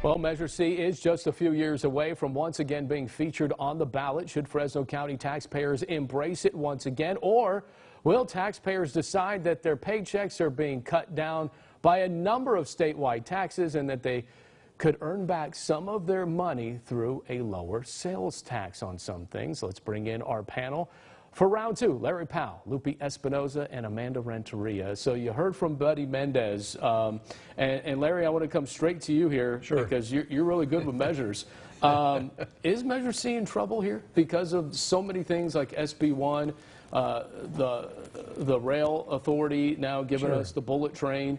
Well, Measure C is just a few years away from once again being featured on the ballot. Should Fresno County taxpayers embrace it once again, or will taxpayers decide that their paychecks are being cut down by a number of statewide taxes and that they could earn back some of their money through a lower sales tax on some things? Let's bring in our panel. For round two, Larry Powell, Lupe Espinoza, and Amanda Renteria. So you heard from Buddy Mendez. And Larry, I want to come straight to you here. Sure. Because you're really good with measures. Is Measure C in trouble here because of so many things like SB 1, the rail authority now giving Sure. us the bullet train?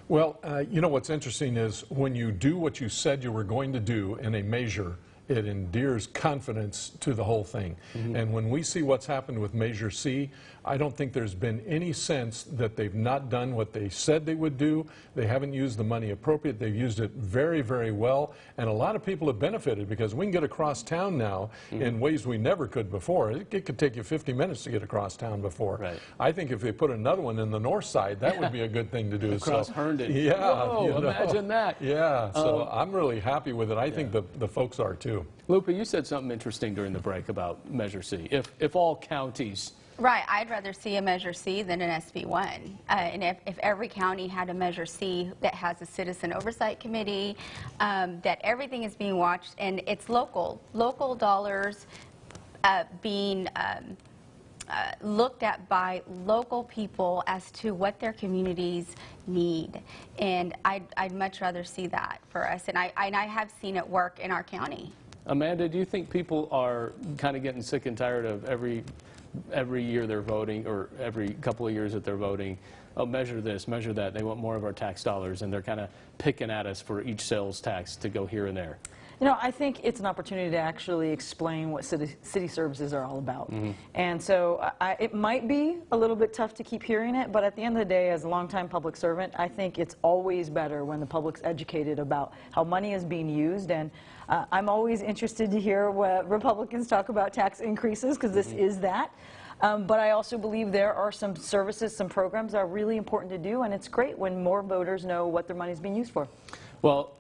Well, you know what's interesting is when you do what you said you were going to do in a measure, it endears confidence to the whole thing. And when we see what's happened with Measure C, I don't think there's been any sense that they've not done what they said they would do. They haven't used the money appropriate. They've used it very, very well. And a lot of people have benefited because we can get across town now in ways we never could before. It could take you 50 minutes to get across town before. Right. I think if they put another one in the north side, that would be a good thing to do. Across Herndon. Yeah. Whoa, you know. imagine that. Yeah, so I'm really happy with it. I think the folks are too. Lupe, you said something interesting during the break about Measure C. If all counties... Right, I'd rather see a Measure C than an SB 1. And if every county had a Measure C that has a citizen oversight committee, that everything is being watched and it's local dollars being looked at by local people as to what their communities need. And I'd much rather see that for us. And I have seen it work in our county. Amanda, do you think people are kind of getting sick and tired of every year they're voting, or every couple of years that they're voting, oh, measure this, measure that, they want more of our tax dollars, and they're kind of picking at us for each sales tax to go here and there? You know, I think it's an opportunity to actually explain what city services are all about. And so it might be a little bit tough to keep hearing it, but at the end of the day, as a longtime public servant, I think it's always better when the public's educated about how money is being used. And I'm always interested to hear what Republicans talk about tax increases, because this is that. But I also believe there are some services, some programs that are really important to do, and it's great when more voters know what their money is being used for. Well,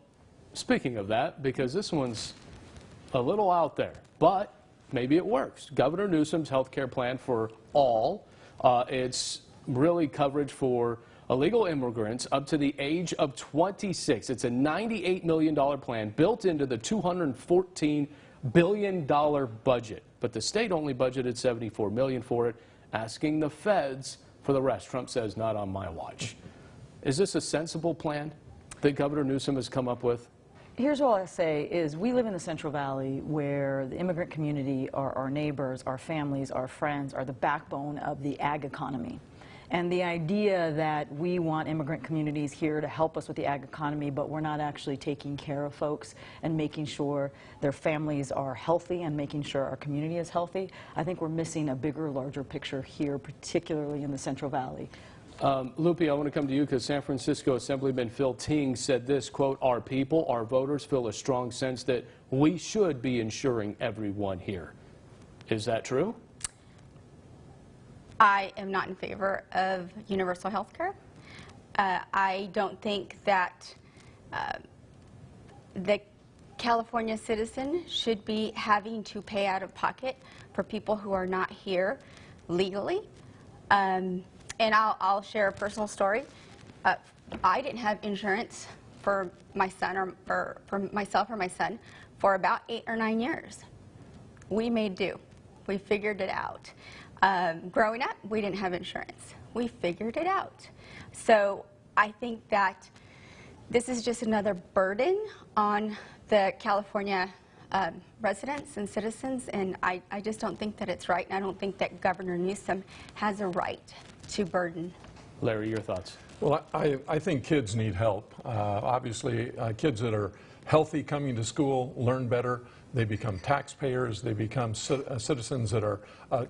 speaking of that, because this one's a little out there, but maybe it works. Governor Newsom's health care plan for all, it's really coverage for illegal immigrants up to the age of 26. It's a $98 million plan built into the $214 billion budget. But the state only budgeted $74 million for it, asking the feds for the rest. Trump says, not on my watch. Is this a sensible plan that Governor Newsom has come up with? Here's all I say is we live in the Central Valley where the immigrant community are our neighbors, our families, our friends, are the backbone of the ag economy. And the idea that we want immigrant communities here to help us with the ag economy, but we're not actually taking care of folks and making sure their families are healthy and making sure our community is healthy, I think we're missing a bigger, larger picture here, particularly in the Central Valley. Lupe, I want to come to you because San Francisco Assemblyman Phil Ting said this, quote, our people, our voters feel a strong sense that we should be insuring everyone here. Is that true? I am not in favor of universal health care. I don't think that the California citizen should be having to pay out of pocket for people who are not here legally. And I'll share a personal story. I didn't have insurance for my son or for myself or my son for about 8 or 9 years. We made do. We figured it out. Growing up, we didn't have insurance. We figured it out. So I think that this is just another burden on the California residents and citizens, and I just don't think that it's right, and I don't think that Governor Newsom has a right to burden. Larry, your thoughts? Well, I think kids need help. Obviously, kids that are healthy coming to school learn better. They become taxpayers. They become citizens that are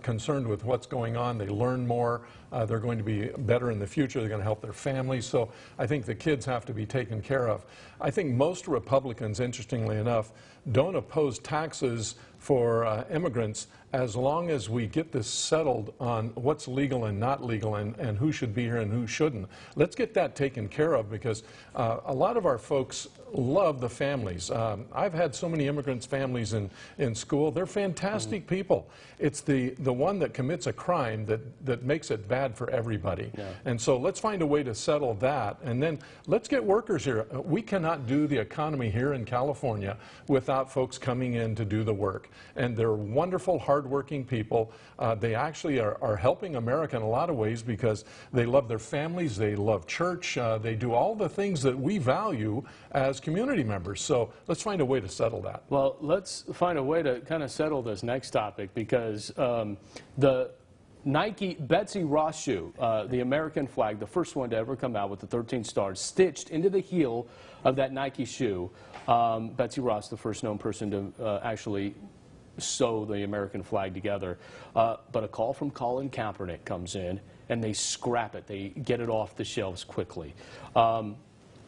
concerned with what's going on. They learn more. They're going to be better in the future. They're going to help their families. So I think the kids have to be taken care of. I think most Republicans, interestingly enough, don't oppose taxes for immigrants as long as we get this settled on what's legal and not legal and who should be here and who shouldn't. Let's get that taken care of, because a lot of our folks love the families. I've had so many immigrants' families in school. They're fantastic people. It's the one that commits a crime that makes it bad for everybody. Yeah. And so let's find a way to settle that. And then let's get workers here. We cannot do the economy here in California without folks coming in to do the work. And they're wonderful, hardworking people. They actually are helping America in a lot of ways because they love their families, they love church, they do all the things that we value as community members. So let's find a way to settle that. Well, let's find a way to kind of settle this next topic because the Nike Betsy Ross shoe, the American flag, the first one to ever come out with the 13 stars stitched into the heel of that Nike shoe. Betsy Ross, the first known person to actually sew the American flag together. But a call from Colin Kaepernick comes in and they scrap it. They get it off the shelves quickly.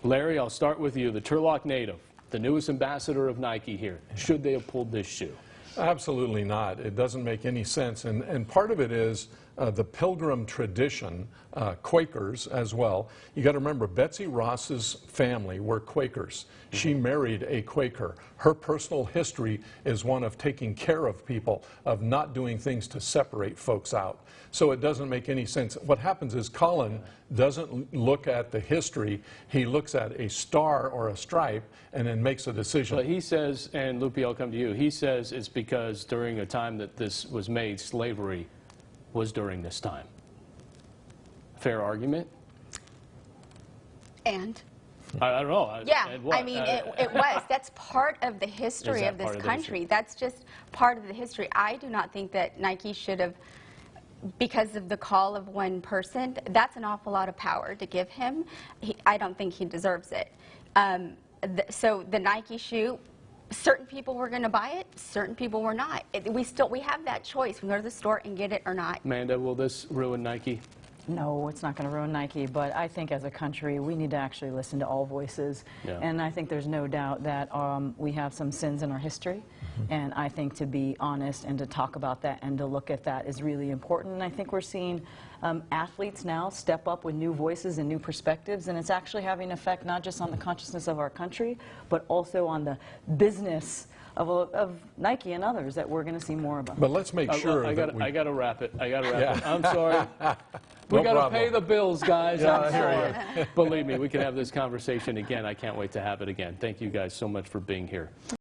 Larry, I'll start with you. The Turlock native, the newest ambassador of Nike here. Should they have pulled this shoe? Absolutely not. It doesn't make any sense. And part of it is the Pilgrim tradition, Quakers as well. You got to remember, Betsy Ross's family were Quakers. She married a Quaker. Her personal history is one of taking care of people, of not doing things to separate folks out. So it doesn't make any sense. What happens is Colin doesn't look at the history. He looks at a star or a stripe and then makes a decision. But he says, and Lupe, I'll come to you, he says it's because during a time that this was made, slavery was during this time. Fair argument? And? I don't know. Yeah, And what? I mean, it was. That's part of the history of this country. That's just part of the history. I do not think that Nike should have, because of the call of one person, that's an awful lot of power to give him. I don't think he deserves it. So the Nike shoe, certain people were going to buy it, certain people were not. We have that choice. We can go to the store and get it or not. Amanda, will this ruin Nike? No, it's not going to ruin Nike, but I think as a country we need to actually listen to all voices. Yeah. And I think there's no doubt that we have some sins in our history, and I think to be honest and to talk about that and to look at that is really important. And I think we're seeing athletes now step up with new voices and new perspectives, and it's actually having an effect not just on the consciousness of our country, but also on the business of Nike and others that we're going to see more about. But let's make sure I that got to wrap it. I got to wrap Yeah. it. I'm sorry. We No got to problem. pay the bills, guys. Yeah, I'm I hear sorry. Believe me, we can have this conversation again. I can't wait to have it again. Thank you guys so much for being here.